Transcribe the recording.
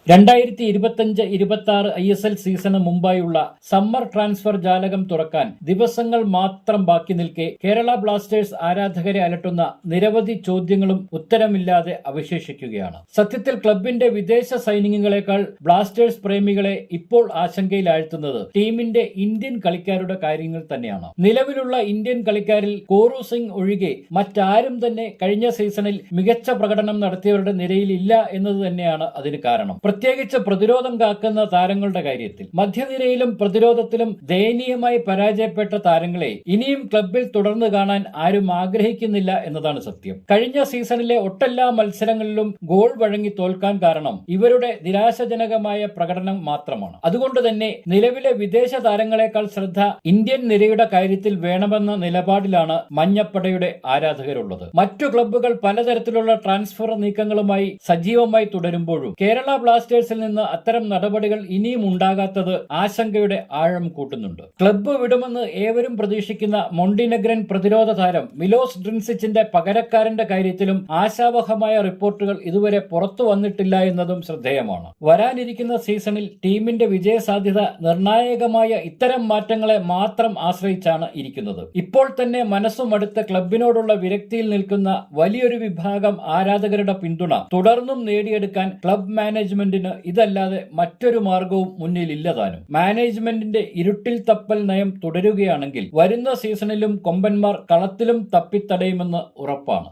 2025-26 ISL season മുമ്പായുള്ള summer transfer ജാലകം തുറക്കാൻ ദിവസങ്ങൾ മാത്രം ബാക്കി നിൽക്കെ കേരള ബ്ലാസ്റ്റേഴ്സ് ആരാധകരെ അലട്ടുന്ന നിരവധി ചോദ്യങ്ങളും ഉത്തരമില്ലാതെ അവശേഷിക്കുകയാണ്. സത്യത്തിൽ ക്ലബിന്റെ വിദേശ സൈനിങ്ങുകളെക്കാൾ ബ്ലാസ്റ്റേഴ്സ് പ്രേമികളെ ഇപ്പോൾ ആശങ്കയിലാഴ്ത്തുന്നത് ടീമിന്റെ ഇന്ത്യൻ കളിക്കാരുടെ കാര്യങ്ങൾ തന്നെയാണ്. നിലവിലുള്ള ഇന്ത്യൻ കളിക്കാരിൽ കോറു സിംഗ് ഒഴികെ മറ്റാരും തന്നെ കഴിഞ്ഞ സീസണിൽ മികച്ച പ്രകടനം നടത്തിയവരുടെ നിരയിൽ ഇല്ല എന്നത് തന്നെയാണ് അതിന് കാരണം. പ്രത്യേകിച്ച് പ്രതിരോധം കാക്കുന്ന താരങ്ങളുടെ കാര്യത്തിൽ മധ്യനിരയിലും പ്രതിരോധത്തിലും ദയനീയമായി പരാജയപ്പെട്ട താരങ്ങളെ ഇനിയും ക്ലബിൽ തുടർന്ന് കാണാൻ ആരും ആഗ്രഹിക്കുന്നില്ല എന്നതാണ് സത്യം. കഴിഞ്ഞ സീസണിലെ ഒട്ടെല്ലാ മത്സരങ്ങളിലും ഗോൾ വഴങ്ങി തോൽക്കാൻ കാരണം ഇവരുടെ നിരാശാജനകമായ പ്രകടനം മാത്രമാണ്. അതുകൊണ്ട് തന്നെ നിലവിലെ വിദേശ താരങ്ങളെക്കാൾ ശ്രദ്ധ ഇന്ത്യൻ നിരയുടെ കാര്യത്തിൽ വേണമെന്ന നിലപാടിലാണ് മഞ്ഞപ്പടയുടെ ആരാധകരുള്ളത്. മറ്റു ക്ലബ്ബുകൾ പലതരത്തിലുള്ള ട്രാൻസ്ഫർ നീക്കങ്ങളുമായി സജീവമായി തുടരുമ്പോഴും കേരള ബ്ലാസ്റ്റേഴ്സിൽ നിന്ന് അത്തരം നടപടികൾ ഇനിയും ഉണ്ടാകാത്തത് ആശങ്കയുടെ ആഴം കൂട്ടുന്നുണ്ട്. ക്ലബ്ബ് വിടുമെന്ന് ഏവരും പ്രതീക്ഷിക്കുന്ന മൊണ്ടിനെഗ്രൻ പ്രതിരോധ താരം മിലോസ് ഡ്രിൻസിച്ചിന്റെ പകരക്കാരന്റെ കാര്യത്തിലും ആശാവഹമായ റിപ്പോർട്ടുകൾ ഇതുവരെ പുറത്തു വന്നിട്ടില്ല എന്നതും ശ്രദ്ധേയമാണ്. വരാനിരിക്കുന്ന സീസണിൽ ടീമിന്റെ വിജയസാധ്യത നിർണായകമായ ഇത്തരം മാറ്റങ്ങളെ മാത്രം ആശ്രയിച്ചാണ് ഇരിക്കുന്നത്. ഇപ്പോൾ തന്നെ മനസ്സുമടുത്ത ക്ലബിനോടുള്ള വിരക്തിയിൽ നിൽക്കുന്ന വലിയൊരു വിഭാഗം ആരാധകരുടെ പിന്തുണ തുടർന്നും നേടിയെടുക്കാൻ ക്ലബ് മാനേജ്മെന്റിന് ഇതല്ലാതെ മറ്റൊരു മാർഗവും മുന്നിലില്ലതാനും. മാനേജ്മെന്റിന്റെ ഇരുട്ടിൽ തപ്പൽ നയം തുടരുകയാണെങ്കിൽ വരുന്ന സീസണിലും കൊമ്പന്മാർ കളത്തിലും തപ്പിത്തടയുമെന്ന് ഉറപ്പാണ്.